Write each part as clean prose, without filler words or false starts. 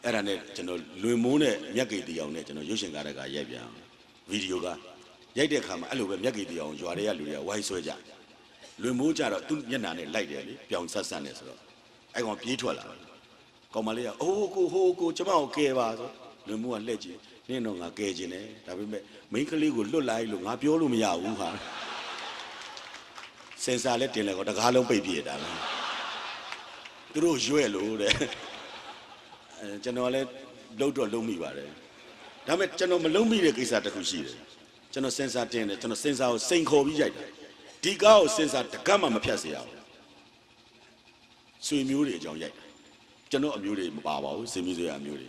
အဲ့ဒါနဲ့ကျွန်တော်လွင်မိုးနဲ့မြက်ကေတီအောင်နဲ့ကျွန်တော်ရုပ်ရှင်ကားတကရိုက်ပြန်ဗီဒီယိုကရိုက်တဲ့ခါမှာအဲ့လိုပဲမြက်ကေတီအောင်ရွာတွေကလူတွေကဝိုင်းဆွဲကြလွင်မိုးကြတော့သူ့မျက်နှာနဲ့လိုက်တယ်လေပြောင်ဆက်ဆက်နေဆိုတော့အဲ့ကောင်ပြေးထွက်လာကောင်မလေးကအိုးကိုကျမကိုကဲပါဆိုလွင်မိုးကလှည့်ကြည့်နင်းတော့ငါကဲခြင်းတယ်ဒါပေမဲ့မိန်းကလေးကိုလွတ်လိုက်လို့ငါပြောလို့မရဘူးဟာစင်စာလည်းတင်လဲတော့တကားလုံးပိတ်ပြတာလားသူတို့ရွဲ့လို့တဲ့ကျွန်တော်လည်းလုံးတော့လုံးမိပါတယ်ဒါပေမဲ့ကျွန်တော်မလုံးမိတဲ့ကိစ္စတစ်ခုရှိတယ်ကျွန်တော်စင်စာတင်တယ်ကျွန်တော်စင်စာကိုစိန်ခေါ်ပြီးရိုက်တယ်ဒီကားကိုစင်စာတကတ်မှမဖြတ်စေရဘူးဆွေမျိုးတွေအကြောင်းရိုက်တယ်ကျွန်တော်အမျိုးတွေမပါပါဘူးစင်မျိုးတွေအမျိုးတွေ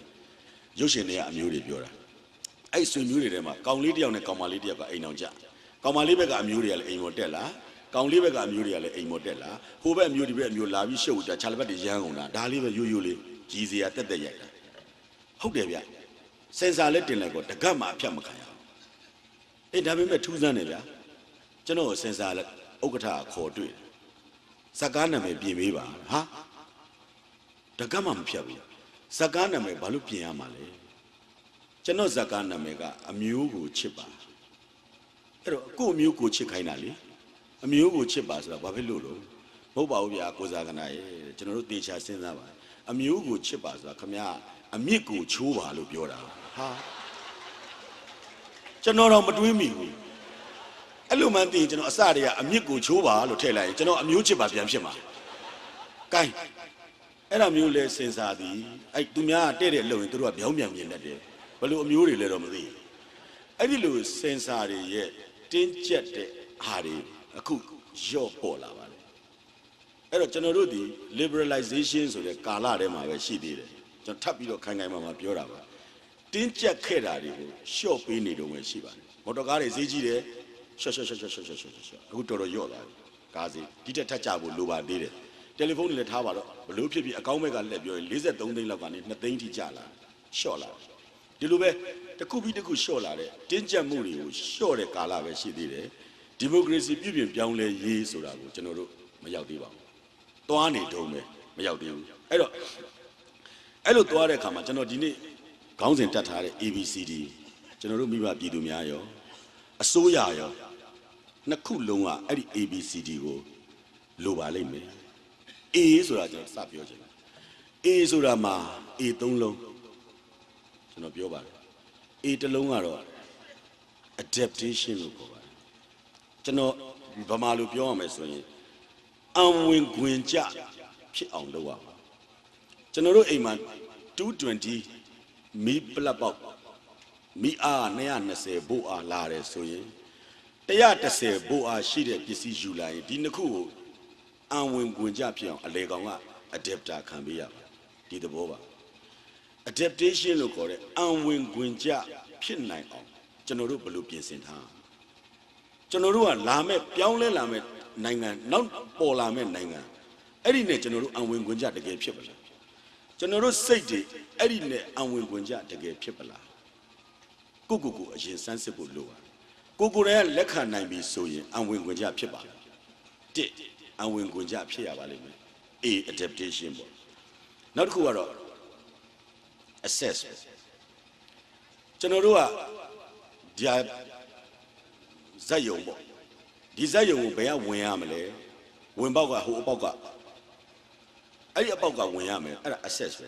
ရုပ်ရှင်တွေကအမျိုးတွေပြောတာအဲ့ဆွေမျိုးတွေထဲမှာကောင်လေးတစ်ယောက်နဲ့ကောင်မလေးတစ်ယောက်ကအိမ်အောင်ကြကောင်မလေးဘက်ကအမျိုးတွေကလည်းအိမ်ပေါ်တက်လာကောင်လေးဘက်ကအမျိုးတွေကလည်းအိမ်ပေါ်တက်လာဟိုဘက်အမျိုးဒီဘက်အမျိုးလာပြီးရှုပ်ကြခြာလက်ဘက်တွေရမ်းကုန်တာဒါလေးပဲရိုးလေးကြီးစရာတက်ရိုက်တာဟုတ်တယ်ဗျစင်စာလည်းတင်လိုက်တော့တကတ်မှအဖြတ်မခံရဘူးအေးဒါပေမဲ့ထူးဆန်းတယ်ဗျကျွန်တော်စင်စာလည်းဥက္ကဋ္ဌခေါ်တွေ့ဇက်ကားနာမည်ပြင်ပေးပါဟာတကတ်မှမဖြတ်ဘူးဇက်ကားနာမည်ဘာလို့ပြင်ရမှာလဲကျွန်တော်ဇက်ကားနာမည်ကအမျိုးကိုချစ်ပါအဲ့တော့ကို့အမျိုးကိုချစ်ခိုင်းတာလေအမျိုးကိုချစ်ပါဆိုတာဘာဖြစ်လို့လို့မဟုတ်ပါဘူးဗျာကိုစားကနာရေကျွန်တော်တို့တေချာစဉ်းစားပါအမျိုးကိုချစ်ပါဆိုတာခမရအမြစ်ကိုချိုးပါလို့ပြောတာဟာကျွန်တော်တော့မတွေးမိဘူးအဲ့လိုမှန်းသိရင်ကျွန်တော်အစတည်းကအမြစ်ကိုချိုးပါလို့ထည့်လိုက်ရင်ကျွန်တော်အမျိုးချစ်ပါပြန်ဖြစ်မှာကဲအဲ့ဒါမျိုးလဲစဉ်းစားသည်အဲ့သူများတဲ့တဲ့လုံရင်တို့ကပြောင်းပြန်မြင်တတ်တယ်ဘယ်လိုအမျိုးတွေလဲတော့မသိဘူးအဲ့ဒီလိုစဉ်းစားတွေရဲ့တင်းကျပ်တဲ့ဟာတွေအခုရော့ပေါ်လာပါတယ်အဲ့တော့ကျွန်တော်တို့ဒီ liberalization ဆိုတဲ့ကာလထဲမှာပဲရှိသေးတယ်ကျွန်တော်ထပ်ပြီးတော့ခိုင်ခိုင်မာမာပြောတာပါတင်းကျပ်ခဲ့တာတွေကိုရှော့ပေးနေတော့မှရှိပါတယ်မော်တော်ကားတွေဈေးကြီးတယ်ရှော့အခုတော်တော်ရော့လာပြီကားဈေးဒီတက်ထပ်ကြဖို့လိုပါသေးတယ်တယ်လီဖုန်းတွေလည်းထားပါတော့ဘလို့ဖြစ်ဖြစ်အကောင့်ဘက်ကလက်ပြောရင်43သိန်းလောက်ကနေ2သိန်းထိကျလာရှော့လာဒီလိုပဲတစ်ခုပြီးတစ်ခုရှော့လာတဲ့တင်းကျပ်မှုတွေကိုရှော့တဲ့ကာလပဲရှိသေးတယ်ဒီမိုကရေစီပြုပြင်ပြောင်းလဲရေးဆိုတာကိုကျွန်တော်တို့မရောက်သေးပါဘူးသွားနေတုံးပဲမရောက်သေးဘူးအဲ့တော့အဲ့လိုသွားတဲ့အခါမှာကျွန်တော်ဒီနေ့ခေါင်းစဉ်တက်ထားတဲ့ ABCD ကျွန်တော်တို့မိဘပြည်သူများရောအစိုးရရောနှစ်ခုလုံးကအဲ့ဒီ ABCD ကိုလိုပါလိမ့်မယ် A ဆိုတာကျွန်တော်စပြောချင်တယ် A ဆိုတာမှာ A 3လုံးကျွန်တော်ပြောပါတယ် A တစ်လုံးကတော့ adaptation လို့ခေါ်ပါတယ်ကျွန်တော်ဗမာလိုပြောရမယ်ဆိုရင်အံဝင်ခွင်ကြဖြစ်အောင်လုပ်ရပါကျွန်တော်တို့အိမ်မှာ220မီပလက်ပေါက်မီအား220ဘို့အားလာတယ်ဆိုရင်110ဘို့အားရှိတဲ့ပစ္စည်းယူလာရင်ဒီနှစ်ခုကိုအံဝင်ခွင်ကြဖြစ်အောင်အလေကောင်က adapter ခံပေးရပါဒီသဘောပါ adaptation လို့ခေါ်တဲ့အံဝင်ခွင်ကြဖြစ်နိုင်အောင်ကျွန်တော်တို့ဘယ်လိုပြင်ဆင်ထားကျွန်တော်တို့ကလာမဲ့ပြောင်းလဲလာမဲ့နိုင်ငံနောက်ပေါ်လာမဲ့နိုင်ငံအဲ့ဒီနဲ့ကျွန်တော်တို့အံဝင်ခွင်ကြတကယ်ဖြစ်ပါလားကျွန်တော်တို့စိတ်တွေအဲ့ဒီနဲ့အံဝင်ခွင်ကြတကယ်ဖြစ်ပါလားကိုအရင်စမ်းစစ်ဖို့လိုပါတယ်ကိုယ်တိုင်ကလက်ခံနိုင်ပြီဆိုရင်အံဝင်ခွင်ကြဖြစ်ပါလားတစ်အံဝင်ခွင်ကြဖြစ်ရပါလိမ့်မယ် A adaptation ပေါ့နောက်တစ်ခုကတော့ assess ကျွန်တော်တို့ကဒီဇက်ယုံပေါ့ဒီဇက်ယုံကိုဘယ်ကဝင်ရမလဲဝင်ပေါက်ကဟိုအပေါက်ကအဲ့ဒီအပေါက်ကဝင်ရမယ်အဲ့ဒါ access ပဲ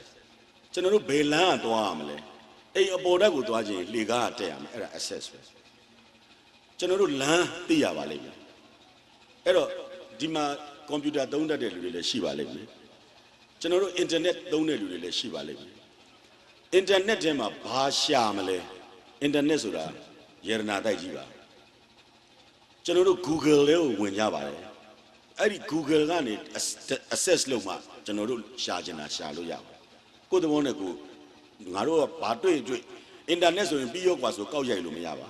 ကျွန်တော်တို့ဘယ်လမ်းကသွားရမလဲအိမ်အပေါ်ဓာတ်ကိုသွားခြင်းလေကားကတက်ရမယ်အဲ့ဒါ access ပဲကျွန်တော်တို့လမ်းသိရပါလိမ့်မယ်အဲ့တော့ဒီမှာကွန်ပျူတာသုံးတတ်တဲ့လူတွေလည်းရှိပါလိမ့်မယ်ကျွန်တော်တို့ internet သုံးတဲ့လူတွေလည်းရှိပါလိမ့်မယ် internet ထဲမှာဘာရှာမလဲ internet ဆိုတာယေရနာတိုက်ကြီးပါကျွန်တော်တို့ Google လေးကိုဝင်ကြပါတယ်အဲ့ဒီ Google ကနေ access လုပ်မှကျွန်တော်တို့ရှာချင်တာရှာလို့ရပါတယ်ကိုယ်သဘောနဲ့ကိုငါတို့ကဘာတွေ့ internet ဆိုရင်ပြီးရောกว่าဆိုကောက်ရိုက်လို့မရပါ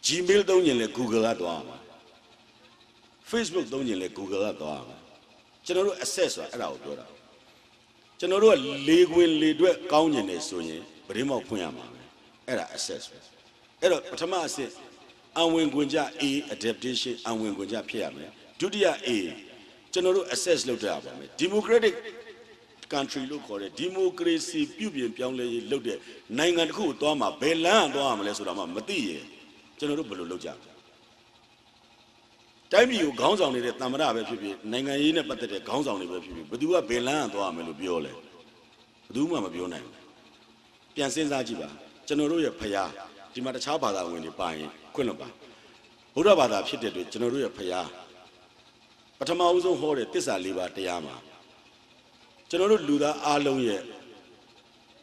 Gmail သုံးရင်လည်း Google ကသွားမှာ Facebook သုံးရင်လည်း Google ကသွားမှာကျွန်တော်တို့ access ဆိုတာအဲ့ဒါကိုပြောတာကျွန်တော်တို့ကလေခွင်လေတွက်ကောင်းကျင်နေဆိုရင်ပရင်းမောက်ဖွင့်ရမှာပဲအဲ့ဒါ access ပဲအဲ့တော့ပထမအဆင့်အံဝင်ခွင်ကြ A adaptation အံဝင်ခွင်ကြဖြစ်ရမယ်ဒုတိယ A ကျွန်တော်တို့ access လုပ်ကြရပါမယ် democratic country လို့ခေါ်တဲ့ဒီမိုကရေစီပြုပြင်ပြောင်းလဲရေးလုပ်တဲ့နိုင်ငံတစ်ခုကိုသွားမှာဘယ်လမ်းသွားရမလဲဆိုတာမှမသိရင်ကျွန်တော်တို့ဘယ်လိုလုပ်ကြတိုင်းပြည်ကိုခေါင်းဆောင်နေတဲ့တမ္မရပဲဖြစ်ဖြစ်နိုင်ငံရေးနဲ့ပတ်သက်တဲ့ခေါင်းဆောင်တွေပဲဖြစ်ဖြစ်ဘယ်သူကဘယ်လမ်းသွားရမလဲလို့ပြောလဲဘယ်သူမှမပြောနိုင်ဘူးပြန်စဉ်းစားကြည့်ပါကျွန်တော်တို့ရဲ့ဖျားဒီမှာတခြားဘာသာဝင်တွေပါရင်ခွင့်လွှတ်ပါဗုဒ္ဓဘာသာဖြစ်တဲ့အတွက်ကျွန်တော်တို့ရဲ့ဖျားပထမဦးဆုံးဟောတဲ့တစ္ဆာ၄ပါးတရားမှာကျွန်တော်တို့လူသားအားလုံးရဲ့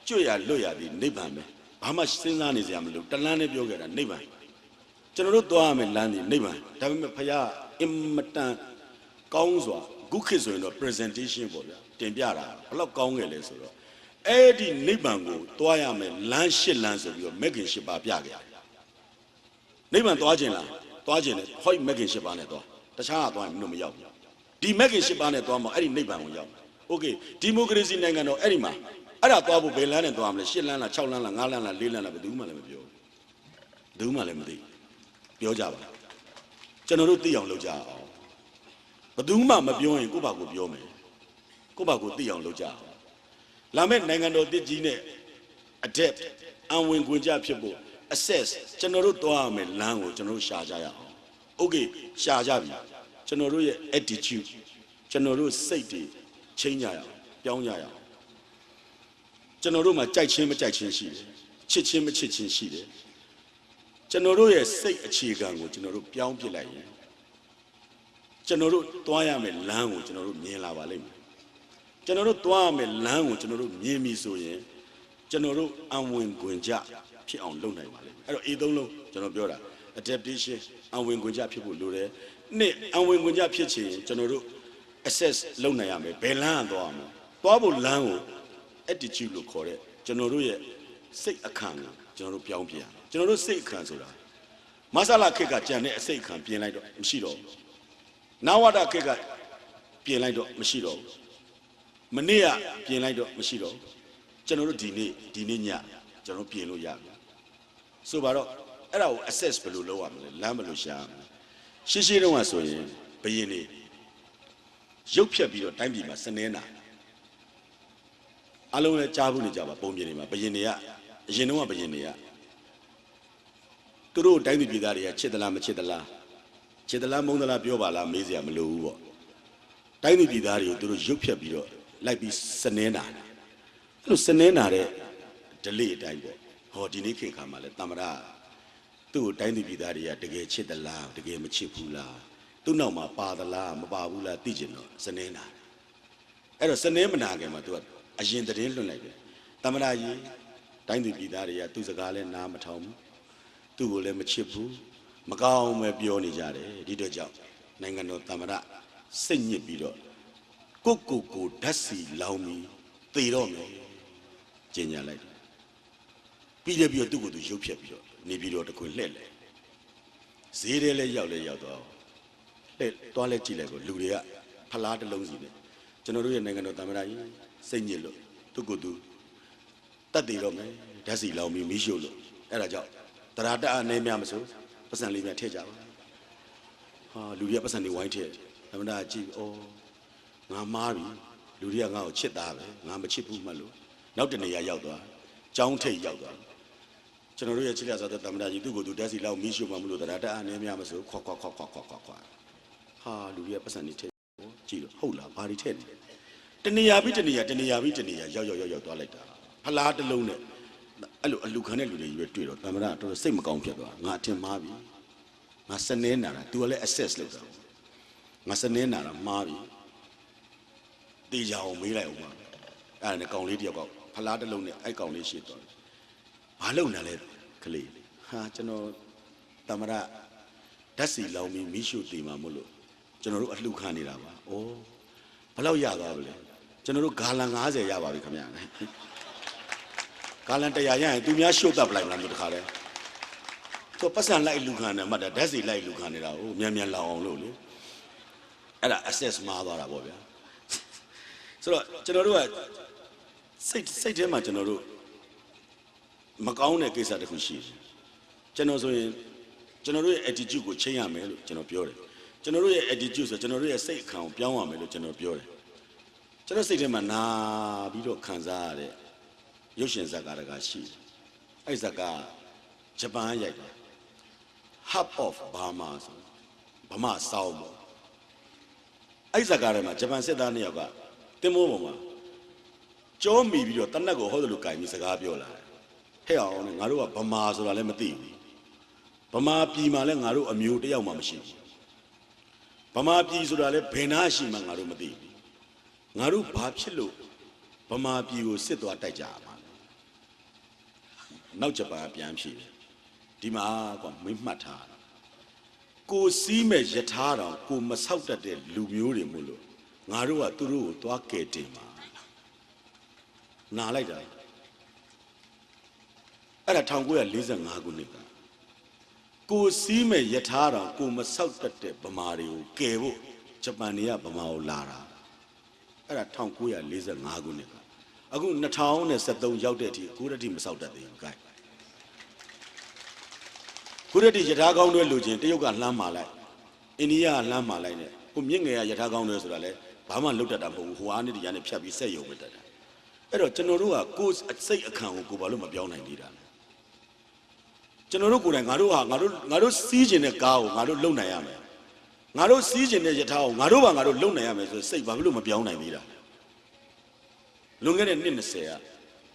ကြွရလွတ်ရသည်နိဗ္ဗာန်ပဲဘာမှစဉ်းစားနေစရာမလိုတလန်းနဲ့ပြောခဲ့တာနိဗ္ဗာန်ကျွန်တော်တို့သွားရမယ်လမ်းဒီနိဗ္ဗာန်ဒါပေမဲ့ဖခင်အင်မတန်ကောင်းစွာခုခေတ်ဆိုရင်တော့ presentation ပေါ့ဗျာတင်ပြတာဘယ်လောက်ကောင်းခဲ့လဲဆိုတော့အဲ့ဒီနိဗ္ဗာန်ကိုသွားရမယ်လမ်း၈လမ်းဆိုပြီးတော့မဂ်ကင်၈ပါးပြခဲ့နိဗ္ဗာန်သွားခြင်းလားသွားခြင်းလေဟောမဂ်ကင်၈ပါးနဲ့သွားတခြားကသွားရင်မရောက်ဘူးဒီမဂ်ကင်၈ပါးနဲ့သွားမှအဲ့ဒီနိဗ္ဗာန်ကိုရောက်โอเคဒီမိုကရေစီနိုင်ငံတော့အဲ့ဒီမှာအဲ့ဒါသွားဖို့ဘယ်လမ်းနဲ့သွားမလဲ၈လမ်းလား၆လမ်းလား၅လမ်းလား၄လမ်းလားဘယ်သူမှလည်းမပြောဘူးဘယ်သူမှလည်းမသိပြောကြပါကျွန်တော်တို့သိအောင်လုပ်ကြအောင်ဘယ်သူမှမပြောရင်ကိုယ့်ဘာကိုပြောမယ်ကိုယ့်ဘာကိုသိအောင်လုပ်ကြအောင်လာမယ့်နိုင်ငံတော်တည်ကြီးနဲ့ adapt အဝင်ခွင့်ကြဖြစ်ဖို့ assess ကျွန်တော်တို့သွားရမယ်လမ်းကိုကျွန်တော်တို့ရှာကြရအောင်โอเคရှာကြပြီကျွန်တော်တို့ရဲ့ attitude ကျွန်တော်တို့စိတ်တွေchange ကြရအောင်ပြောင်းကြရအောင်ကျွန်တော်တို့မှာကြိုက်ချင်းမကြိုက်ချင်းရှိတယ်ချစ်ချင်းမချစ်ချင်းရှိတယ်ကျွန်တော်တို့ရဲ့စိတ်အခြေခံကိုကျွန်တော်တို့ပြောင်းပြလိုက်ရင်ကျွန်တော်တို့သွားရမယ်လမ်းကိုကျွန်တော်တို့မြင်လာပါလိမ့်မယ်ကျွန်တော်တို့သွားရမယ်လမ်းကိုကျွန်တော်တို့မြင်ပြီဆိုရင်ကျွန်တော်တို့အဝင်ခွင့်ကြဖြစ်အောင်လုပ်နိုင်ပါလိမ့်မယ်အဲ့တော့A3လုံးကျွန်တော်ပြောတာ adaptation အဝင်ခွင့်ကြဖြစ်ဖို့လိုတယ်နှစ်အဝင်ခွင့်ကြဖြစ်ချင်ကျွန်တော်တို့ assess လုပ်နိုင်ရမယ်ဘယ်လမ်းသွားရမလဲသွားဖို့လမ်းကို attitude လို့ခေါ်တဲ့ကျွန်တော်တို့ရဲ့စိတ်အခမ်းကိုကျွန်တော်တို့ပြောင်းပြရကျွန်တော်တို့စိတ်အခမ်းဆိုတာမဆလာခေတ်ကကြံတဲ့အစိတ်အခမ်းပြင်လိုက်တော့မရှိတော့ဘူးနဝဒခေတ်ကပြင်လိုက်တော့မရှိတော့ဘူးမနေ့ကပြင်လိုက်တော့မရှိတော့ဘူးကျွန်တော်တို့ဒီနေ့ညကျွန်တော်ပြင်လို့ရပြီဆိုပါတော့အဲ့ဒါကို assess ဘယ်လိုလုပ်ရမလဲလမ်းဘယ်လိုရှာရမလဲရှင်းတုန်းကဆိုရင်ဘယင်နေရုပ်ဖြတ်ပြီးတော့တိုင်းပြည်မှာစနေနာအလုံးလည်းကြားဖို့နေကြပါပုံပြင်နေမှာဘယင်တွေကအရင်တုန်းကဘယင်တွေကသူတို့တိုင်းပြည်သားတွေကချစ်သလားမချစ်သလားချစ်သလားမုန်းသလားပြောပါလားမေးစရာမလိုဘူးပေါ့တိုင်းပြည်သားတွေကိုသူတို့ရုပ်ဖြတ်ပြီးတော့လိုက်ပြီးစနေနာအဲ့လိုစနေနာတဲ့ delay အတိုင်းပေါ့ဟောဒီနေ့ခေတ်ခါမှာလဲတမရသူ့ကိုတိုင်းပြည်သားတွေကတကယ်ချစ်သလားတကယ်မချစ်ဘူးလားသူ့နောက်မှာပါသလားမပါဘူးလားသိကျင်တော့စနေနာအဲ့တော့စနေမနာခင်မှာသူကအရင်တည်းလွှင့်လိုက်တယ်တမရကြီးတိုင်းပြည်သားတွေကသူ့စကားလဲနားမထောင်ဘူးသူ့ကိုလည်းမချစ်ဘူးမကောင်းပဲပြောနေကြတယ်ဒီတော့ကြောင့်နိုင်ငံတော်တမရစိတ်ညစ်ပြီးတော့ကိုဓာတ်စီလောင်းပြီးသေတော့မယ်ကျင်ညာလိုက်တယ်ပြီးတယ်ပြီးတော့သူ့ကိုသူရုပ်ဖြတ်ပြီးတော့နေပြီးတော့တခွင်လှဲ့လေဈေးထဲလဲရောက်သွားလှဲ့သွားလဲကြည့်လိုက်ကိုလူတွေကဖလားတစ်လုံးစီနဲ့ကျွန်တော်တို့ရဲ့နိုင်ငံတော်တမရကြီးစိတ်ညစ်လို့သူ့ကိုသူတတ်သေးတော့မယ်ဓာတ်စီလောင်းပြီးမီးရှို့လို့အဲ့ဒါကြောင့်တရာတအားနေများမစိုးပတ်စံလေးများထည့်ကြပါဟာလူတွေကပတ်စံတွေဝိုင်းထည့်သမဏကြည့်ဩငါမားပြီလူတွေကငါ့ကိုချစ်တာပဲငါမချစ်ဘူးမှလို့နောက်တနေရာရောက်သွားကျောင်းထိပ်ရောက်သွားကျွန်တော်တို့ရဲ့ချစ်ရဆိုတဲ့သမဏကြီးသူ့ကိုသူဓာတ်စီလောက်မီးရှို့မှမလို့တရာတအားနေများမစိုးခွာဟာလူတွေကပတ်စံတွေထည့်ကြည့်လို့ဟုတ်လားဘာတွေထည့်နေတနေရာပြီးတနေရာရောက်သွားလိုက်တာဖလားတစ်လုံးနဲ့အဲ့လိုအလူခံတဲ့လူတွေကြီးပဲတွေ့တော့တမရတော်တော်စိတ်မကောင်းဖြစ်သွားငါအထင်မှားပြီငါစနေနာတာ तू ကလည်း access လုပ်တာငါစနေနာတာမှားပြီတေချာအောင်မေးလိုက်အောင်ပါအဲ့ဒါနဲ့ကောင်လေးတယောက်ကဖလားတစ်လုံးနဲ့အဲ့ကောင်လေးရှေ့သွားဘာလုပ်နေလဲကလေးဟာကျွန်တော်တမရဓာတ်စီလောင်းပြီးမီးရှို့တေမှာမို့လို့ကျွန်တော်တို့အလှခံနေတာပါဩဘယ်လောက်ရသွားပြီလဲကျွန်တော်တို့ဂါလန်90ရပါပြီခင်ဗျာကာလန်100ရရင်သူများရှုပ်တပ်လိုက်မလားတို့တခါလဲသူပတ်စံလိုက်လူခံတယ်မှတ်တာဓာတ်စီလိုက်လူခံနေတာဟိုမြန်လောင်အောင်လို့လေအဲ့ဒါ access မှားသွားတာပေါ့ဗျာဆိုတော့ကျွန်တော်တို့ကစိတ်ထဲမှာကျွန်တော်တို့မကောင်းတဲ့ကိစ္စတခုရှိတယ်ကျွန်တော်ဆိုရင်ကျွန်တော်တို့ရဲ့ attitude ကိုချိန်ရမယ်လို့ကျွန်တော်ပြောတယ်ကျွန်တော်တို့ရဲ့ attitude ဆိုကျွန်တော်တို့ရဲ့စိတ်အခါကိုပြောင်းရမယ်လို့ကျွန်တော်ပြောတယ် ကျွန်တော်စိတ်ထဲမှာနာပြီးတော့ခံစားရတဲ့ရုပ်ရှင်ဇာတ်ကားတကားရှိတယ်အဲ့ဇာတ်ကားဂျပန်ရိုက်တယ် Hub of Burma ဆိုဗမာစောင်းပေါ့အဲ့ဇာတ်ကားထဲမှာဂျပန်စစ်သား2ယောက်ကတင်မိုးပေါ်မှာကြောမိပြီးတော့တနက်ကိုဟောတယ်လို့ကြိုင်ပြီးစကားပြောလာတယ်ဟဲ့အောင်နဲ့ငါတို့ကဗမာဆိုတာလည်းမသိဘူးဗမာပြည်မှာလည်းငါတို့အမျိုးတယောက်မှမရှိဘူးဗမာပြည်ဆိုတာလည်းဘယ်နာရှိမှငါတို့မသိဘူးငါတို့ဘာဖြစ်လို့ဗမာပြည်ကိုစစ်သွားတိုက်ကြရမှာလဲနောက်ဂျပန်ပြန်ဖြေတယ်ဒီမှာကွာမင်းမှတ်ထားကိုစီးမဲ့ယထာတော်ကိုမဆောက်တတ်တဲ့လူမျိုးတွေမို့လို့ငါတို့ကသူတို့ကိုသွားကဲတင်မှာနာလိုက်တာအဲ့ဒါ1945ခုနှစ်ကကိုစီးမဲ့ယထာတော်ကိုမဆောက်တတ်တဲ့ဗမာတွေကိုကယ်ဖို့ဂျပန်တွေကဗမာကိုလာတာအဲ့ဒါ1945ခုနှစ်ကအခု2023ရောက်တဲ့အထိကိုရတိမဆောက်တတ်သေးဘူး gain ကိုရတိယထာကောင်းတွေလူချင်းတရုတ်ကလှမ်းမာလိုက်အိန္ဒိယကလှမ်းမာလိုက်နဲ့ဟိုမြင့်ငယ်ကယထာကောင်းတွေဆိုတာလဲဘာမှလုတ်တတ်တာမဟုတ်ဘူးဟိုအားနဲ့တရားနဲ့ဖြတ်ပြီးဆက်ယုံပဲတတ်တာအဲ့တော့ကျွန်တော်တို့ကကိုယ်စိတ်အခန့်ကိုဘာလို့မပြောင်းနိုင်သေးတာလဲကျွန်တော်တို့ကိုယ်တိုင်ငါတို့စီးကျင်တဲ့ကားကိုငါတို့လုံနိုင်ရမယ်ငါတို့စီးကျင်တဲ့ယထာကိုငါတို့လုံနိုင်ရမယ်ဆိုစိတ်ဘာလို့မပြောင်းနိုင်သေးတာလွန်ခဲ့တဲ့နှစ်20က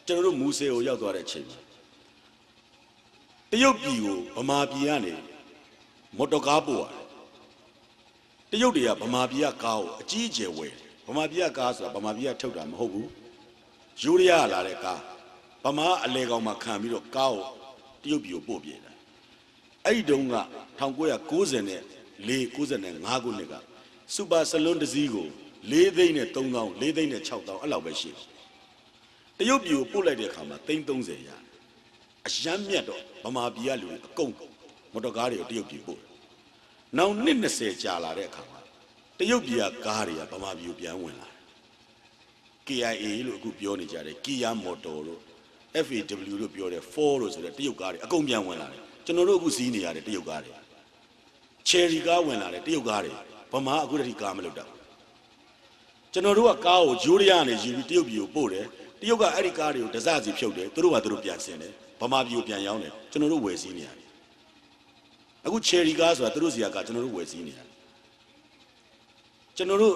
ကျွန်တော်တို့မူဆယ်ကိုရောက်သွားတဲ့အချိန်မှာတရုတ်ပြည်ကိုဗမာပြည်ကနေမော်တော်ကားပို့ရတယ်တရုတ်တွေကဗမာပြည်ကကားကိုအကြီးအကျယ်ဝယ်ဗမာပြည်ကကားဆိုတာဗမာပြည်ကထုတ်တာမဟုတ်ဘူးယူရီးယားလာတဲ့ကားဗမာအလဲကောင်မှာခံပြီးတော့ကားကိုတရုတ်ပြည်ကိုပို့ပြတယ်အဲ့ဒီတုန်းက1994နဲ့95ခုနှစ်ကစူပါဆလွန်းတစ်စီးကို4သိန်းနဲ့3000 4သိန်းနဲ့6000အဲ့လောက်ပဲရှိတယ်တရုတ်ပြည်ကိုပို့လိုက်တဲ့အခါမှာ330ရတယ်အရမ်းမြတ်တော့ဗမာပြည်ကလူတွေအကုန်မော်တော်ကားတွေကိုတရုတ်ပြည်ပို့နောက်နှစ်20ကြာလာတဲ့အခါမှာတရုတ်ပြည်ကကားတွေကဗမာပြည်ကိုပြန်ဝင်လာတယ် KIA လို့အခုပြောနေကြတယ် Kia Motor လို့ FAW လို့ပြောတယ်4လို့ဆိုတဲ့တရုတ်ကားတွေအကုန်ပြန်ဝင်လာတယ်ကျွန်တော်တို့အခုစီးနေရတဲ့တရုတ်ကားတွေ Cherry ကားဝင်လာတယ်တရုတ်ကားတွေဗမာအခုတည်းကားမလုပ်တော့ကျွန်တော်တို့ကကားကိုယူရီးယားနဲ့ယူပြီးတရုတ်ပြည်ကိုပို့တယ်တရုတ်ကအဲ့ဒီကားတွေကိုဒဇစီဖြုတ်တယ်သူတို့ကသူတို့ပြန်ဆင်တယ်ဗမာပြည်ကိုပြန်ရောင်းတယ်ကျွန်တော်တို့ဝယ်စည်းနေရတယ်အခု Cherry ကားဆိုတာသူတို့စီကကျွန်တော်တို့ဝယ်စည်းနေရတယ်ကျွန်တော်တို့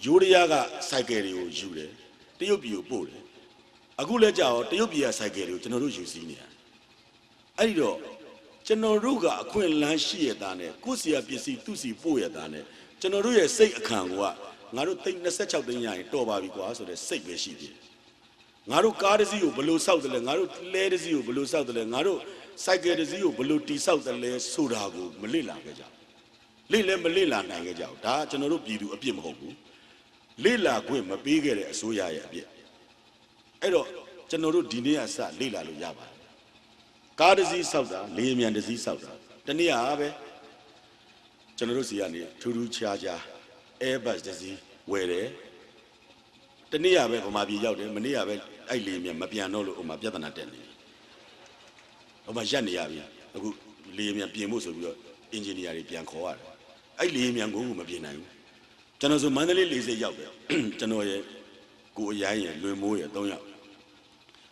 ယူရီးယားကစိုက်ကယ်တွေကိုယူတယ်တရုတ်ပြည်ကိုပို့တယ်အခုလည်းကြာတော့တရုတ်ပြည်ကစိုက်ကယ်တွေကိုကျွန်တော်တို့ယူစည်းနေရတယ်အဲ့ဒီတော့ကျွန်တော်တို့ကအခွင့်အလမ်းရှိရတာနဲ့ကိုယ့်စီကပစ္စည်းသူ့စီပို့ရတာနဲ့ကျွန်တော်တို့ရဲ့စိတ်အခန့်ကငါတို့26သိန်းရရင်တော်ပါပြီကွာဆိုတဲ့စိတ်ပဲရှိသေးတယ်ငါတို့ကားတစ်စီးကိုဘယ်လိုစောက်တယ်လဲငါတို့လဲတစ်စီးကိုဘယ်လိုစောက်တယ်လဲငါတို့စိုက်ကယ်တစ်စီးကိုဘယ်လိုတီဆောက်တယ်လဲဆိုတာကိုမလေ့လာခဲ့ကြဘူးလေ့လာနိုင်ခဲ့ကြဘူးဒါကျွန်တော်တို့ပြည်သူအပြစ်မဟုတ်ဘူးလေ့လာခွင့်မပေးခဲ့တဲ့အစိုးရရဲ့အပြစ်အဲ့တော့ကျွန်တော်တို့ဒီနေ့ကစလေ့လာလို့ရပါတယ်ကားတစ်စီးစောက်တာလေယာဉ်မြန်တစ်စီးစောက်တာတနည်းအားပဲကျွန်တော်တို့စီကနေထူးထူးခြားခြား Airbus တစ်စီးဝယ်တယ်တနေ့ရပဲဗမာပြည်ရောက်တယ်မနေ့ရပဲအဲ့လေမြန်မပြန်တော့လို့ဟိုမှာပြဿနာတက်နေတယ်ဟိုမှာရက်နေရပြီအခုလေမြန်ပြင်ဖို့ဆိုပြီးတော့အင်ဂျင်နီယာတွေပြန်ခေါ်ရတယ်အဲ့လေမြန်ကိုမပြင်နိုင်ဘူးကျွန်တော်ဆိုမန္တလေးလေဆိပ်ရောက်တယ်ကျွန်တော်ရဲ့ကိုအရိုင်းရယ်လွင်မိုးရယ်3ယောက်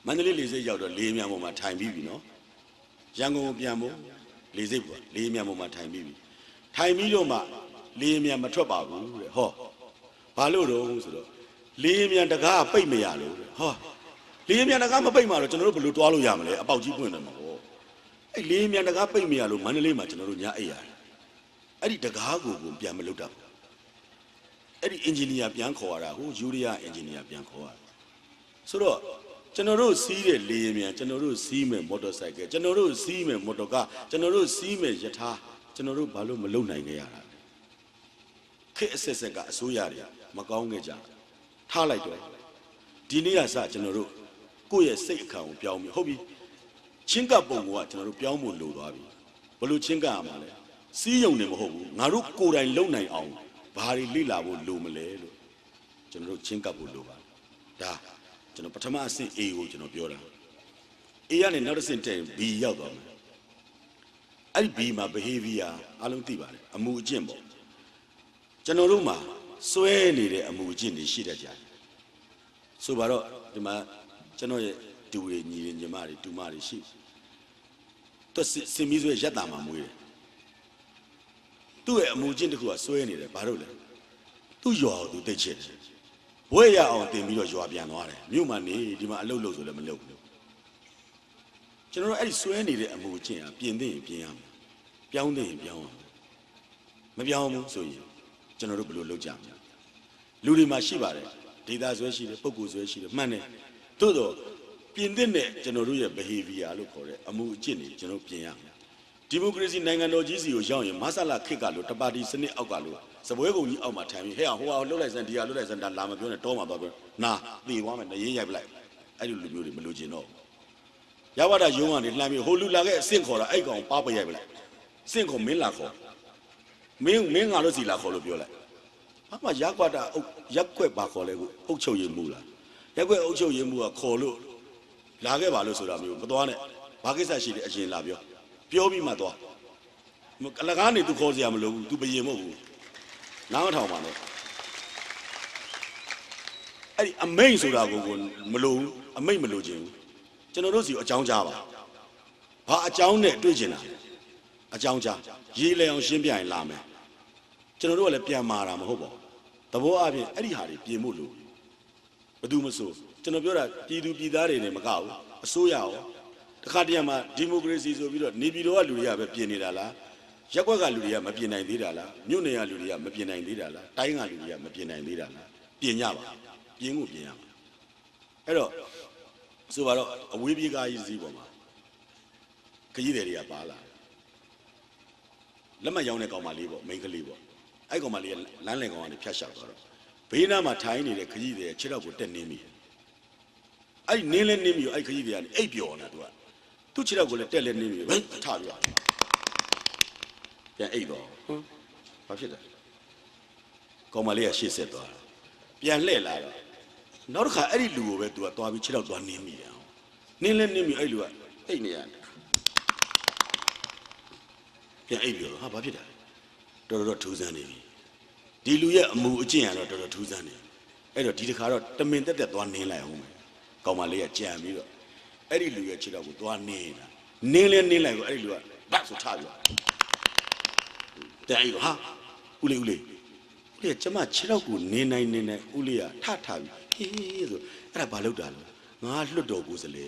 မန္တလေးလေဆိပ်ရောက်တော့လေမြန်ပေါ်မှာထိုင်ပြီးပြီနော်ရန်ကုန်ကိုပြန်ဖို့လေဆိပ်ပေါ့လေမြန်ပေါ်မှာထိုင်ပြီးပြီထိုင်ပြီးတော့မှလေမြန်မထွက်ပါဘူးတဲ့ဟောဘာလို့တော့ဆိုတော့လေမြန်တကားပိတ်မရလို့ဟောလေမြန်တကားမပိတ်မှတော့ကျွန်တော်တို့ဘယ်လိုတွားလို့ရမလဲအပေါက်ကြီးပွင့်တယ်မှာဟောအဲ့လေမြန်တကားပိတ်မရလို့မန္တလေးမှာကျွန်တော်တို့ညအိပ်ရတယ်အဲ့ဒီတကားကိုပြန်မလုပ်တော့အဲ့ဒီအင်ဂျင်နီယာပြန်ခေါ်ရတာဟိုယူရီးယားအင်ဂျင်နီယာပြန်ခေါ်ရတာဆိုတော့ကျွန်တော်တို့စီးတဲ့လေမြန်ကျွန်တော်တို့စီးမဲ့မော်တော်ဆိုင်ကယ်ကျွန်တော်တို့စီးမဲ့မော်တော်ကားကျွန်တော်တို့စီးမဲ့ယထာကျွန်တော်တို့ဘာလို့မလုပ်နိုင်ခဲ့ရတာခေတ်အဆက်ဆက်ကအစိုးရတွေမကောင်းခဲ့ကြထားလိုက်တော့ဒီနေ့ကစကျွန်တော်တို့ကိုယ့်ရဲ့စိတ်အခါကိုပြောင်းပြီးဟုတ်ပြီချင်းကပ်ပုံကကျွန်တော်တို့ပြောင်းဖို့လိုသွားပြီဘလို့ချင်းကပ်ရမှာလဲစီးယုံနေမဟုတ်ဘူးငါတို့ကိုယ်တိုင်လုံနိုင်အောင်ဘာတွေလိလာဖို့လိုမလဲလို့ကျွန်တော်တို့ချင်းကပ်ဖို့လိုပါဒါကျွန်တော်ပထမအဆင့် A ကိုကျွန်တော်ပြောတာ A ကနေနောက်တစ်ဆင့်တက် B ရောက်သွားမယ်အဲ့ဒီ B မှာ behavior အားလုံးသိပါတယ်အမှုအကျင့်ပေါ့ကျွန်တော်တို့မှာစွဲနေတဲ့အမှုအကျင့်တွေရှိတတ်ကြတယ် ဆိုပါတော့ဒီမှာကျွန်တော်ရဲ့တူတွေညီတွေညီမတွေတူမတွေရှိသူစင်မီးဆွဲရက်တာမှမွေးတယ်သူ့ရဲ့အမူအကျင့်တစ်ခုကဆွဲနေတယ်ဘာလို့လဲသူ့ရွာကိုသူတိတ်ချစ်တယ်ဘွဲရအောင်တင်ပြီးတော့ရွာပြန်သွားတယ်မြို့မှာနေဒီမှာအလုပ်လုပ်ဆိုလည်းမလုပ်ဘူးကျွန်တော်တို့အဲ့ဒီဆွဲနေတဲ့အမူအကျင့်ကပြင်သိရင်ပြင်ရမယ်ပြောင်းသိရင်ပြောင်းရမယ်မပြောင်းဘူးဆိုရင်ကျွန်တော်တို့ဘယ်လိုလုပ်ကြမလဲလူတွေမှာရှိပါတယ်ဒေတာဆွဲရှိတယ်ပုံကိုယ်ဆွဲရှိတယ်မှန်တယ်သို့တော့ပြင်သစ်နဲ့ကျွန်တော်တို့ရဲ့ behavior လို့ခေါ်တဲ့အမူအကျင့်တွေကျွန်တော်ပြင်ရမယ်ဒီမိုကရေစီနိုင်ငံတော်ကြီးစီကိုရောက်ရင်မဆလာခစ်ကလို့တပါတီစနစ်အောက်ကလို့စပွဲကုန်ကြီးအောက်မှာထိုင်ပြီးဟဲ့ဟိုဟာလှုပ်လိုက်စမ်းဒီဟာလှုပ်လိုက်စမ်းဒါလာမပြောနဲ့တောမှာသွားပြောနာသေသွားမယ်နေရေးရိုက်ပလိုက်အဲ့လိုလူမျိုးတွေမလိုချင်တော့ရဝဒရုံးကနေလှမ်းပြီးဟိုလူလာခဲ့အဆင့်ခေါ်တာအဲ့ကောင်ပါပရိုက်ပလိုက်အဆင့်ခေါ်မင်းလာခေါ်မင်းငါလို့စီလာခေါ်လို့ပြောလိုက်ဘာမှရက်ကွက်တာရက်ကွက်ပါခေါ်လဲကိုအုတ်ချုပ်ရည်မူလားရက်ကွက်အုတ်ချုပ်ရည်မူကခေါ်လို့လာခဲ့ပါလို့ဆိုတာမျိုးမသွားနဲ့ဘာကိစ္စရှိတယ်အရင်လာပြောပြီးမှသွားအလကားနေသူခေါ်စရာမလိုဘူးသူဘယင်မဟုတ်ဘူးနားမထောင်ပါနဲ့အဲ့ဒီအမိန်ဆိုတာကိုမလိုဘူးအမိန်မလိုချင်ဘူးကျွန်တော်တို့စီအကြောင်းကြားပါဘာအကြောင်းနဲ့တွေ့ချင်တာအကြောင်းကြားရေးလဲအောင်ရှင်းပြရင်လာမယ်ကျွန်တော်တို့ကလည်းပြန်မာတာမဟုတ်ပါဘူးသဘောအပြင်အဲ့ဒီဟာတွေပြင်ဖို့လိုဘယ်သူမဆိုကျွန်တော်ပြောတာပြည်သူပြည်သားတွေနဲ့မကဘူးအစိုးရရောတခါတည်းမှာဒီမိုကရေစီဆိုပြီးတော့နေပြည်တော်ကလူတွေကပဲပြင်နေတာလားရက်ကွက်ကလူတွေကမပြင်နိုင်သေးတာလားမြို့နယ်ကလူတွေကမပြင်နိုင်သေးတာလားတိုင်းကလူတွေကမပြင်နိုင်သေးတာလားပြင်ကြပါပြင်ကိုပြင်ရမှာအဲ့တော့ဆိုပါတော့အဝေးပြေးကားကြီးစီးပေါ်မှာခကြီးတွေကပါလာလက်မရောင်းတဲ့ကောင်မလေးပေါ့မိန်းကလေးပေါ့အဲ့ကောင်မလေးကလမ်းလည်ကောင်ကနေဖြတ်လျှောက်သွားတော့ဘေးနားမှာထိုင်နေတဲ့ခကြီးတွေခြေထောက်ကိုတက်နေပြီအဲ့နင်းလဲနင်းပြီအဲ့ခကြီးတွေကနေအိပ်ပျော်နေတာသူခြေထောက်ကိုလည်းတက်လဲနင်းပြီဘယ်ထပြပြန်အိပ်တော့ဘာဖြစ်လဲကောင်မလေးကရှေ့ဆက်သွားပြန်လှည့်လာတော့နောက်တစ်ခါအဲ့ဒီလူကိုပဲသူကသွားပြီးခြေထောက်သွားနင်းမိတယ်နင်းလဲနင်းပြီအဲ့လူကအိပ်နေရတယ်ပြန်အိပ်ပြောဟာဘာဖြစ်တာတော်ထူးဆန်းနေပြီဒီလူရဲ့အမူအကျင့်ကတော့တော်ထူးဆန်းနေအဲ့တော့ဒီတစ်ခါတော့တမင်တက်သွားနင်းလိုက်အောင်မယ်ကောင်မလေးကကြံပြီးတော့အဲ့ဒီလူရဲ့ခြေထောက်ကိုသွားနင်းတာနင်းလဲနင်းလိုက်ကိုအဲ့ဒီလူကဘတ်ဆိုထပြီးတဲ့အဲ့တော့ဟာဦးလေးကျမခြေထောက်ကိုနင်းနိုင်ဦးလေးကထပြီးဟေးဆိုအဲ့ဒါဘာလုပ်တာလဲငါလွတ်တော်ကိုစလေ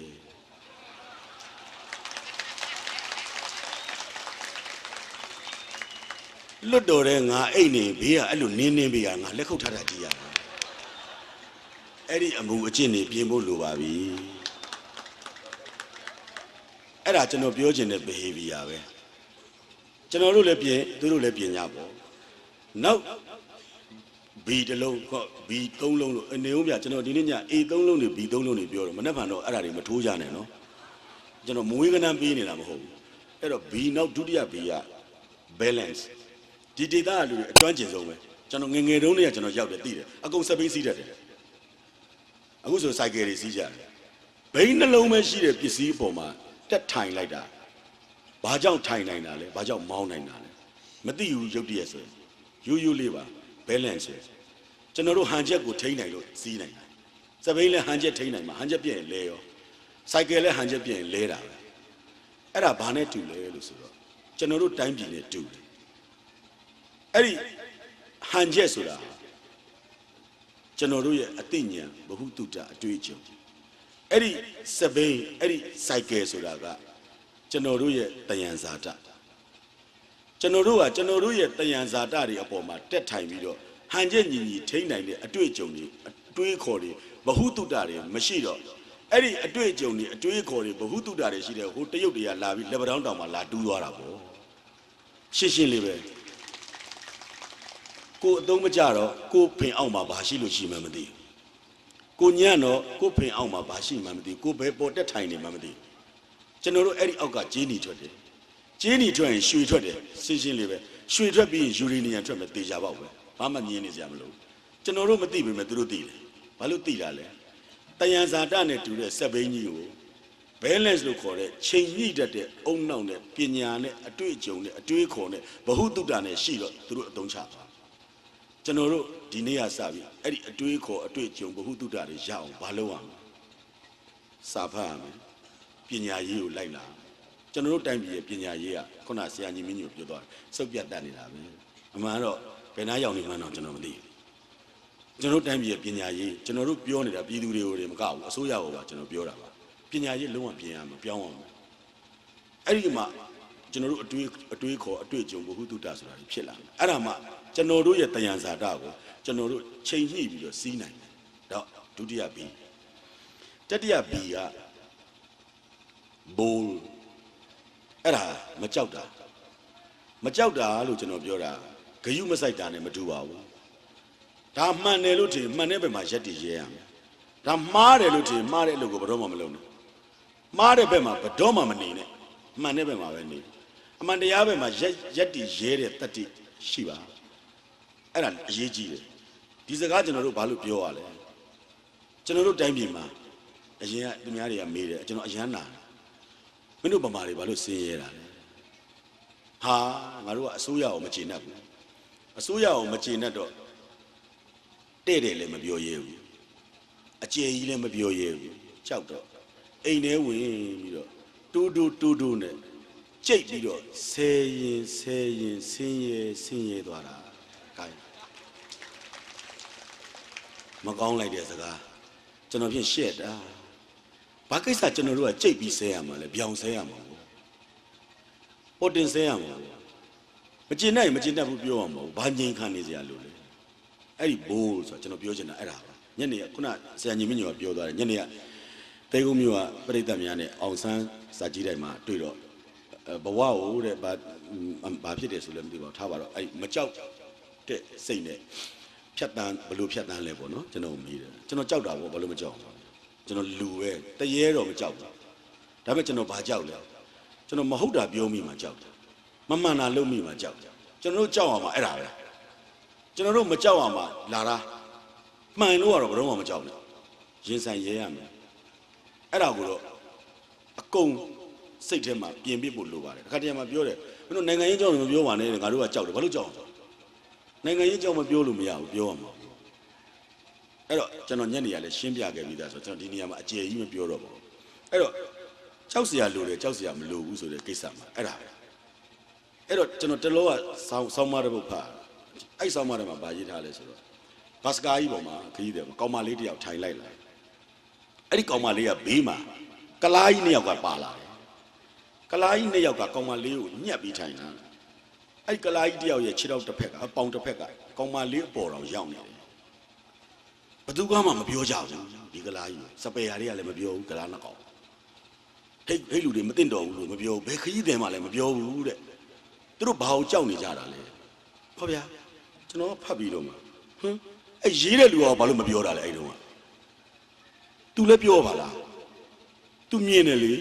လွတ်တော်တဲ့ငါအိတ်နေဘေးကအဲ့လိုနင်းဘေးကငါလက်ခုပ်ထားတာကြည့်ရအဲ့ဒီအမူအကျင့်တွေပြင်ဖို့လိုပါပြီအဲ့ဒါကျွန်တော်ပြောချင်တဲ့ behavior ပဲကျွန်တော်တို့လည်းပြင်သူတို့လည်းပြင်ကြပေါ့နောက် B တစ်လုံးဟော B 3လုံးလို့အနေဦးပြကျွန်တော်ဒီနေ့ည A 3လုံးတွေ B 3လုံးတွေပြောတော့မနေ့ကတော့အဲ့ဒါတွေမထိုးကြနဲ့နော်ကျွန်တော်မွေးကနန်းပေးနေတာမဟုတ်ဘူးအဲ့တော့ B နောက်ဒုတိယ B က balance ဒီဒေတာလူတွေအကျွမ်းကျင်ဆုံးပဲကျွန်တော်ငငယ်တုန်းကကျွန်တော်ရောက်တယ်သိတယ်အကုန်စပိန်းစီးတတ်တယ်အခုဆိုစိုက်ကယ်တွေစီးကြတယ်ဘိန်းနှလုံးပဲရှိတဲ့ပစ္စည်းအပေါ်မှာတက်ထိုင်လိုက်တာဘာကြောင့်ထိုင်နိုင်တာလဲဘာကြောင့်မောင်းနိုင်တာလဲမသိဘူးရုပ်တရက်ဆိုရိုးလေးပါ balance ကျွန်တော်တို့ဟန်ချက်ကိုထိန်းနိုင်လို့စီးနိုင်တယ်စပိန်းလည်းဟန်ချက်ထိန်းနိုင်မှာဟန်ချက်ပြည့်ရင်လဲရောစိုက်ကယ်လည်းဟန်ချက်ပြည့်ရင်လဲတာပဲအဲ့ဒါဘာနဲ့တူလဲလို့ဆိုတော့ကျွန်တော်တို့တိုင်းပြည်နဲ့တူတယ်အဲ့ဒီဟန်ချက်ဆိုတာကျွန်တော်တို့ရဲ့အသိဉာဏ်ဘဟုတုတအတွေ့အကြုံအဲ့ဒီစပိန်အဲ့ဒီစိုက်ကယ်ဆိုတာကကျွန်တော်တို့ရဲ့တယံဇာတကျွန်တော်တို့ကကျွန်တော်တို့ရဲ့တယံဇာတတွေအပေါ်မှာတက်ထိုင်ပြီးတော့ဟန်ချက်ညီထိန်းနိုင်တဲ့အတွေ့အကြုံတွေအတွေးခေါ်တွေဘဟုတုတတွေမရှိတော့အဲ့ဒီအတွေ့အကြုံတွေအတွေးခေါ်တွေဘဟုတုတတွေရှိတဲ့ဟိုတရုတ်တွေကလာပြီးလက်ပတောင်းတောင်မှာလာတူးသွားတာပေါ့ရှင်းလေးပဲကိုအသုံးမကြတော့ကိုဖင်အောင်မှာဘာရှိလို့ရှိမှမသိကိုညံ့တော့ကိုဖင်အောင်မှာဘာရှိမှမသိကိုဘယ်ပေါ်တက်ထိုင်နေမှမသိကျွန်တော်တို့အဲ့ဒီအောက်ကဂျင်းနီထွက်တယ်ဂျင်းနီထွက်ရင်ရွှေထွက်တယ်ရှင်းလေးပဲရွှေထွက်ပြီးရင်ယူရေနီယံထွက်မယ်တေချာပေါက်ပဲဘာမှမြင်နေစရာမလိုကျွန်တော်တို့မသိပေမဲ့သူတို့သိတယ်ဘာလို့သိတာလဲတယံဇာတနဲ့တူတဲ့စက်ဘိန်းကြီးကို balance လို့ခေါ်တဲ့ချိန်ညှိတတ်တဲ့အုံနောက်နဲ့ပညာနဲ့အတွေ့အကြုံနဲ့အတွေးခေါ်နဲ့ဘဟုတုတနဲ့ရှိတော့သူတို့အသုံးချပါကျွန်တော်တို့ ဒီနေ့ကစပြီအဲ့ဒီအတွေးခေါ်အတွေ့အကြုံဘဟုတုတ္တတွေရအောင်ဘာလုပ်ရမလဲစာဖတ်ရမယ်ပညာရေးကိုလိုက်လာကျွန်တော်တို့တိုင်းပြည်ရဲ့ပညာရေးကခုနဆရာကြီးမင်းကြီးကိုပြောသွားတယ်စုပ်ပြတ်တတ်နေတာပဲအမှန်တော့ဘယ်နှရောက်နေမှန်းတော့ကျွန်တော်မသိဘူးကျွန်တော်တို့တိုင်းပြည်ရဲ့ပညာရေးကျွန်တော်တို့ပြောနေတာပြည်သူတွေကိုတွေမကဘူးအစိုးရကိုပါကျွန်တော်ပြောတာပါပညာရေးလုံးဝပြင်ရမှာပြောင်းအောင်အဲ့ဒီမှာကျွန်တော်တို့အတွေးခေါ်အတွေ့အကြုံဘဟုတုတ္တဆိုတာဖြစ်လာတယ်အဲ့ဒါမှကျွန်တော်တို့ရဲ့တယံဇာတကိုကျွန်တော်တို့ချိန်ညှိပြီးတော့စီးနိုင်တယ်တော့ဒုတိယ B တတိယ B ကဘိုးအဲ့ဒါမကြောက်တာလို့ကျွန်တော်ပြောတာဂယုမဆိုင်တာနဲ့မတူပါဘူးဒါမှန်တယ်လို့ထင်မှန်တဲ့ဘက်မှာရက်တည်ရဲရမယ်ဒါမှားတယ်လို့ထင်မှားတဲ့အလုပ်ကိုဘယ်တော့မှမလုပ်နဲ့မှားတဲ့ဘက်မှာဘယ်တော့မှမနေနဲ့မှန်တဲ့ဘက်မှာပဲနေအမှန်တရားဘက်မှာရက်တည်ရဲတဲ့တတ္တိရှိပါအဲ့ဒါအရေးကြီးတယ်ဒီစကားကျွန်တော်တို့ဘာလို့ပြောရလဲကျွန်တော်တို့တိုင်းပြည်မှာအရင်ကသူများတွေကမေးတယ်ကျွန်တော်အရန်နာမင်းတို့ဗမာတွေဘာလို့စင်းရဲတာလဲဟာငါတို့ကအစိုးရကိုမကျေနပ်ဘူးအစိုးရကိုမကျေနပ်တော့တဲ့တယ်လည်းမပြောရဲဘူးအကျေကြီးလည်းမပြောရဲဘူးကြောက်တော့အိမ်ထဲဝင်ပြီးတော့တူနဲ့ကြိတ်ပြီးတော့ဆဲရင်ဆင်းရဲသွားတာကဲမကောင်းလိုက်တဲ့စကားကျွန်တော်ဖြင့်ရှက်တာဘာကိစ္စကျွန်တော်တို့ကကြိတ်ပြီးဆဲရမှာလဲပြောင်ဆဲရမှာပေါ့တင်ဆဲရမှာမကျင်နိုင်မကျင်တတ်ဘူးပြောရမှာဘာငြိမ်ခံနေစရာလို့လဲအဲ့ဒီဘိုးဆိုတော့ကျွန်တော်ပြောချင်တာအဲ့ဒါပါညနေကခုနဆရာညီမညောပြောသွားတယ်ညနေကတဲကုန်းမြို့ကပြိတ္တများနဲ့အောင်ဆန်းစာကြည့်တိုင်းမှာတွေ့တော့ဘဝကိုတဲ့ဘာဖြစ်တယ်ဆိုလည်းမသိပါဘူးထားပါတော့အဲ့မကြောက်တဲ့စိတ်နဲ့ဖြတ်တန်းဘလို့ဖြတ်တန်းလဲပေါ့နော်ကျွန်တော်မေးတယ်ကျွန်တော်ကြောက်တာပေါ့ဘာလို့မကြောက်ဘူးကျွန်တော်လူပဲတရေတော့မကြောက်ဘူးဒါပေမဲ့ကျွန်တော်ဘာကြောက်လဲကျွန်တော်မဟုတ်တာပြောမိမှကြောက်တယ်မမှန်တာလုပ်မိမှကြောက်တယ်ကျွန်တော်တို့ကြောက်အောင်မှာအဲ့ဒါပဲကျွန်တော်တို့မကြောက်အောင်မှာလာတာမှန်လို့ကတော့ဘယ်တော့မှမကြောက်နဲ့ရင်ဆိုင်ရဲရမယ်အဲ့ဒါကိုတော့အကုန်စိတ်ထဲမှာပြင်ပြဖို့လိုပါတယ်တစ်ခါတည်းမှာပြောတယ်မင်းတို့နိုင်ငံရေးကြောက်လို့မပြောပါနဲ့ငါတို့ကကြောက်တယ်ဘာလို့ကြောက်အောင်နိုင်ငံရေးကြောက်မပြောလို့မရဘူးပြောရမှာအဲ့တော့ကျွန်တော်ညနေရလဲရှင်းပြခဲ့ပြီးသားဆိုတော့ကျွန်တော်ဒီနေရာမှာအကျေကြီးမပြောတော့ဘူးအဲ့တော့ကြောက်စရာလိုတယ်ကြောက်စရာမလိုဘူးဆိုတဲ့ကိစ္စမှာအဲ့ဒါပဲအဲ့တော့ကျွန်တော်တလောကဆောင်းမတဲ့ဘုဖာအဲ့ဆောင်းမတဲ့မှာဗာရေးထားလဲဆိုတော့ဘတ်စကားကြီးပေါ်မှာခရီးတယ်ကောင်မလေးတယောက်ထိုင်လိုက်လာအဲ့ဒီကောင်မလေးကဘေးမှာကလားကြီးနှစ်ယောက်ကပါလာတယ်ကလားကြီးနှစ်ယောက်ကကောင်မလေးကိုညှက်ပြီးထိုင်လာအဲ့ဒီကလားကြီးတယောက်ရဲ့ခြေထောက်တစ်ဖက်ကပေါင်တစ်ဖက်ကကောင်မလေးအပေါ်တော်ရောက်နေတယ်ဘသူကမှမပြောကြဘူးဒီကလားကြီးစပယ်ယာတွေကလည်းမပြောဘူးကလားနှစ်ကောင်ဟိတ်လူတွေမသိတော့ဘူးလို့မပြောဘူးဘယ်ခရီးတယ်မှလည်းမပြောဘူးတဲ့သူတို့ဘာကိုကြောက်နေကြတာလဲဟောဗျာကျွန်တော်ဖတ်ပြီးတော့မှအဲ့ရေးတဲ့လူကဘာလို့မပြောတာလဲအဲ့တုန်းက तू လည်းပြောပါလား तू မြင်တယ်လေ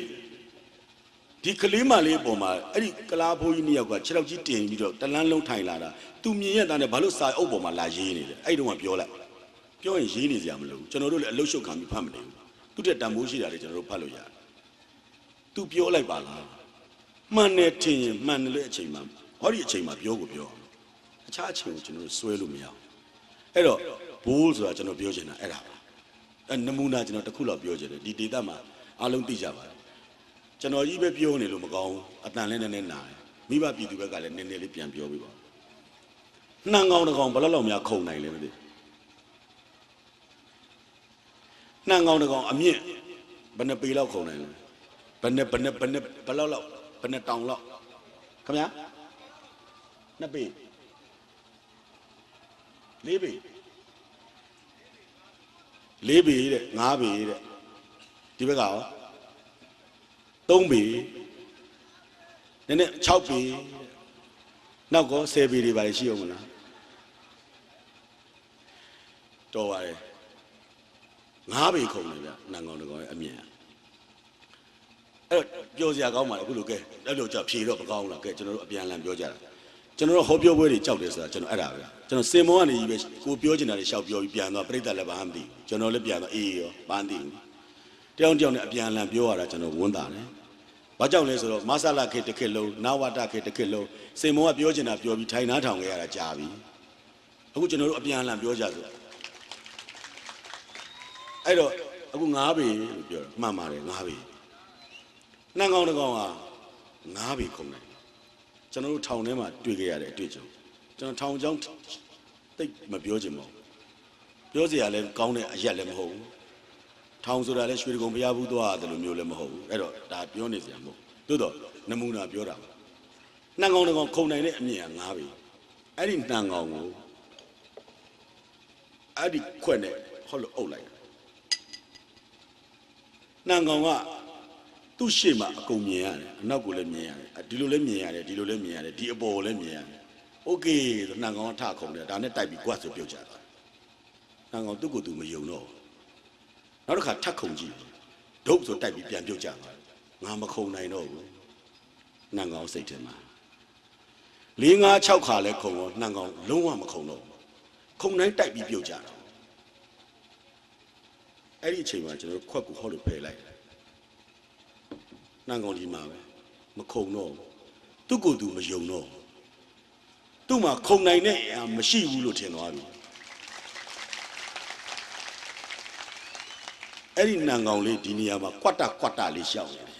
ဒီကလေးမလေးအပေါ်မှာအဲ့ဒီကလားဖိုးကြီးနှစ်ယောက်ကခြေထောက်ကြီးတင်ပြီးတော့တလန်းလုံးထိုင်လာတာ तू မြင်ရတဲ့ဘာလို့စာအုပ်ပေါ်မှာလာရေးနေလဲအဲ့တုန်းကပြောလိုက်ပြောရင်ရေးနေစရာမလိုဘူးကျွန်တော်တို့လည်းအလုတ်ရှုပ်ခံပြီးဖတ်မနေဘူးသူတဲ့တန်ဖိုးရှိတာတွေကျွန်တော်တို့ဖတ်လို့ရတယ် तू ပြောလိုက်ပါလားမှန်တယ်ထင်ရင်မှန်တယ်လေအချိန်မှာဟောဒီအချိန်မှာပြောကိုပြောအခြားအချိန်ကိုကျွန်တော်တို့ဆွဲလို့မရဘူးအဲ့တော့ဘိုးဆိုတာကျွန်တော်ပြောချင်တာအဲ့ဒါပါအဲ့နမူနာကျွန်တော်တစ်ခုလောက်ပြောချင်တယ်ဒီဒေသမှာအားလုံးသိကြပါတယ်ကျွန်တော်ကြီးပဲပြောနေလို့မကောင်းဘူးအတန်လည်းနည်းနည်းနာတယ်မိဘပြည်သူဘက်ကလည်းနည်းနည်းလေးပြန်ပြောပေးပါနှံကောင်တစ်ကောင်ဘယ်လောက်များခုံနိုင်လဲမသိနှံကောင်တစ်ကောင်အမြင့်ဘယ်နှပေလောက်ခုံနိုင်လဲဘယ်လောက်လောက်ဘယ်နှတောင်လောက်ခင်ဗျာနှစ်ပေလေးပေလေးပေတဲ့ငါးပေတဲ့ဒီဘက်ကရောသုံးပေနည်းနည်း6ပေနောက်ကော10ပေတွေပါရှိအောင်မလားတော်ပါတယ်9ပေခုံတယ်ဗျနန်ကောင်တကောင်ရဲ့အမြင်အဲ့တော့ပြောစရာကောင်းပါလေအခုလိုကဲအဲ့လိုကြောက်ဖြေတော့မကောင်းလားကဲကျွန်တော်တို့အပြန်အလှန်ပြောကြတာကျွန်တော်တို့ဟောပြောပွဲတွေကြောက်တယ်ဆိုတာကျွန်တော်အဲ့ဒါပဲကျွန်တော်စင်မောကနေကြီးပဲကိုပြောချင်တာတွေရှောက်ပြောပြီးပြန်သွားပြိတ္တလည်းဘာမှမသိဘူးကျွန်တော်လည်းပြန်သွားအေးရောဘာမှမသိဘူးတယောက်နဲ့အပြန်အလှန်ပြောရတာကျွန်တော်ဝန်တာတယ်ဘာကြောင့်လဲဆိုတော့မဆလာခေတစ်ခေတ်လုံးနာဝတခေတစ်ခေတ်လုံးစင်မောကပြောချင်တာပြောပြီးထိုင်နားထောင်ခဲ့ရတာကြာပြီဟ အခုကျွန်တော်တို့အပြန်အလှန်ပြောကြဆိုအဲ့တော့အခု9ပေလို့ပြောတာမှန်ပါတယ်9ပေနှံကောင်တစ်ကောင်ဟာ9ပေခုံတယ်ကျွန်တော်တို့ထောင်ထဲမှာတွေ့ခဲ့ရတဲ့အတွေ့အကြုံကျွန်တော်ထောင်ချောင်းတိတ်မပြောချင်ပါဘူးပြောစရာလည်းကောင်းတဲ့အရက်လည်းမဟုတ်ဘူးထောင်ဆိုတာလည်းရွှေကုံဘုရားဘူးသွားတယ်လို့မျိုးလည်းမဟုတ်ဘူးအဲ့တော့ဒါပြောနေစရာမဟုတ်သို့တော့နမူနာပြောတာပါနှံကောင်တစ်ကောင်ခုံနိုင်တဲ့အမြင်က9ပေအဲ့ဒီနှံကောင်ကိုအဲ့ဒီခွက်နဲ့ဟောလို့အုပ်လိုက်နှံကောင်ကသူ့ရှေ့မှာအကုန်မြင်ရတယ်အနောက်ကိုလည်းမြင်ရတယ်ဒီလိုလည်းမြင်ရတယ်ဒီလိုလည်းမြင်ရတယ်ဒီအပေါ်ကိုလည်းမြင်ရတယ်โอเคဆိုနှံကောင်ကထခုံတယ်ဒါနဲ့တိုက်ပြီးကွက်ဆိုပြုတ်ကြတာနှံကောင်သူ့ကိုယ်သူမယုံတော့နောက်တစ်ခါထက်ခုံကြည့်ဒုတ်ဆိုတိုက်ပြီးပြန်ပြုတ်ကြတာငါမခုံနိုင်တော့ဘူးနှံကောင်စိတ်ထဲမှာ4 5 6ခါလဲခုံတော့နှံကောင်လုံးဝမခုံတော့ခုံတိုင်းတိုက်ပြီးပြုတ်ကြတာအဲ့ဒီအချိန်မှာကျွန်တော်ခွက်ကိုဟောလို့ဖယ်လိုက်နှံကောင်ဒီမှာပဲမခုံတော့သူ့ကိုယ်သူမယုံတော့သူ့မှာခုံနိုင်တဲ့အရာမရှိဘူးလို့ထင်သွားပြီအဲ့ဒီနှံကောင်လေးဒီနေရာမှာကွတ်တာလေးရှောက်နေတယ်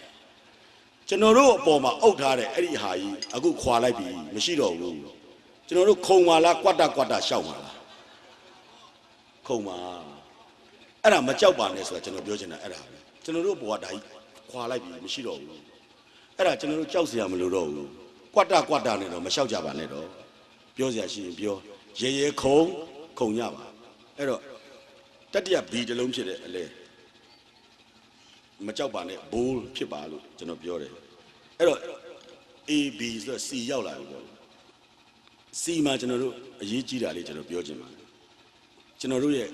ကျွန်တော်တို့အပေါ်မှာအုပ်ထားတဲ့အဲ့ဒီဟာကြီးအခုခွာလိုက်ပြီမရှိတော့ဘူးကျွန်တော်တို့ခုံပါလားကွတ်တာရှောက်ပါလားခုံပါအဲ့ဒါမကြောက်ပါနဲ့ဆိုတာကျွန်တော်ပြောချင်တာအဲ့ဒါပဲကျွန်တော်တို့ဘဝဒါကြီးခွာလိုက်ပြီမရှိတော့ဘူးအဲ့ဒါကျွန်တော်တို့ကြောက်စရာမလိုတော့ဘူးကွတ်တာနဲ့တော့မလျှောက်ကြပါနဲ့တော့ပြောစရာရှိရင်ပြောရဲခုံညပါအဲ့တော့တတိယဘီတလုံးဖြစ်တဲ့အလဲမကြောက်ပါနဲ့ဘိုးဖြစ်ပါလို့ကျွန်တော်ပြောတယ်အဲ့တော့ AB ဆိုတော့ C ရောက်လာပြီပေါ့ C မှာကျွန်တော်တို့အရေးကြီးတာလေးကျွန်တော်ပြောချင်ပါတယ်ကျွန်တော်တို့ရဲ့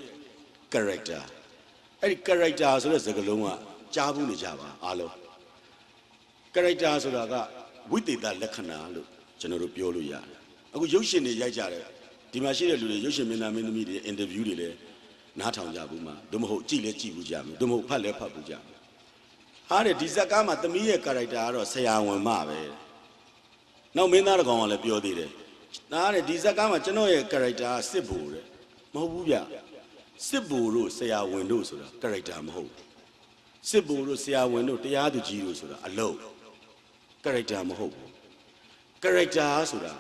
character အဲ့ဒီ character ဆိုတဲ့စကားလုံးကကြားဘူးနေကြပါအားလုံး character ဆိုတာကဝိသေသလက္ခဏာလို့ကျွန်တော်တို့ပြောလို့ရတယ်အခုရုပ်ရှင်တွေရိုက်ကြတယ်ဒီမှာရှိတဲ့လူတွေရုပ်ရှင်မင်းသားမင်းသမီးတွေ interview တွေလည်းနားထောင်ကြဘူးမှာသို့မဟုတ်ကြည့်လဲကြည့်ဘူးကြမယ်သို့မဟုတ်ဖတ်လဲဖတ်ဘူးကြမယ်ဟာတဲ့ဒီဇက်ကားမှာသမီးရဲ့ character ကတော့ဆရာဝန်မပဲနောက်မင်းသားတစ်ကောင်ကလည်းပြောသေးတယ်နားတဲ့ဒီဇက်ကားမှာကျွန်တော်ရဲ့ character ကစစ်ဘိုလ်တဲ့မဟုတ်ဘူးဗျစစ်ဘိုလ်တို့ဆရာဝန်တို့ဆိုတာ character မဟုတ်စစ်ဘိုလ်တို့ဆရာဝန်တို့တရားသူကြီးတို့ဆိုတာအလုပ် character မဟုတ်ဘူး character ဆိုတာ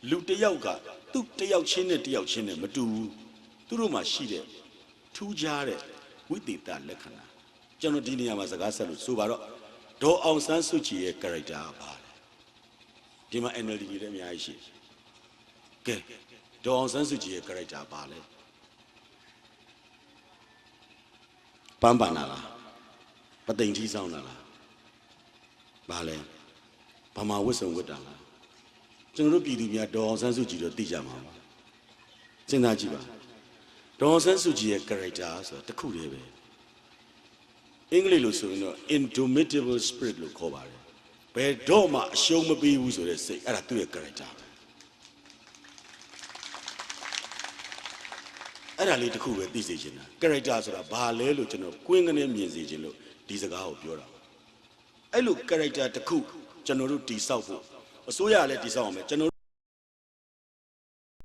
လူတစ်ယောက်ကသူ့တစ်ယောက်ချင်းနဲ့တစ်ယောက်ချင်းနဲ့မတူဘူးသူတို့မှာရှိတဲ့ထူးခြားတဲ့ဝိသေသလက္ခဏာကျွန်တော်ဒီနေရာမှာစကားဆက်လို့ဆိုပါတော့ဒေါ်အောင်ဆန်းစုကြည်ရဲ့ character ကဘာလဲဒီမှာ NLD တွေလည်းအများကြီးရှိကဲဒေါ်အောင်ဆန်းစုကြည်ရဲ့ character ဘာလဲပန်းပန်လာလားပသိမ်ထီးဆောင်လာလားဘာလဲဗမာဝတ်စုံဝတ်တာလားကျွန်တော်တို့ပြည်သူများဒေါ်အောင်ဆန်းစုကြည်တော့သိကြမှာပါစဉ်းစားကြည့်ပါဒေါ်အောင်ဆန်းစုကြည်ရဲ့ character ဆိုတာတစ်ခုတည်းပဲအင်္ဂလိပ်လိုဆိုရင်တော့ indomitable spirit လို့ခေါ်ပါတယ်ဘယ်တော့မှအရှုံးမပေးဘူးဆိုတဲ့စိတ်အဲ့ဒါသူ့ရဲ့ character ပဲအဲ့ဒါလေးတစ်ခုပဲသိစေချင်တာ character ဆိုတာဘာလဲလို့ကျွန်တော်ကွင်းကနေမြင်စေချင်လို့ဒီစကားကိုပြောတာအဲ့လို character တစ်ခုကျွန်တော်တို့တည်ဆောက်ဖို့အစိုးရလည်းတည်ဆောက်အောင်မယ်ကျွန်တော်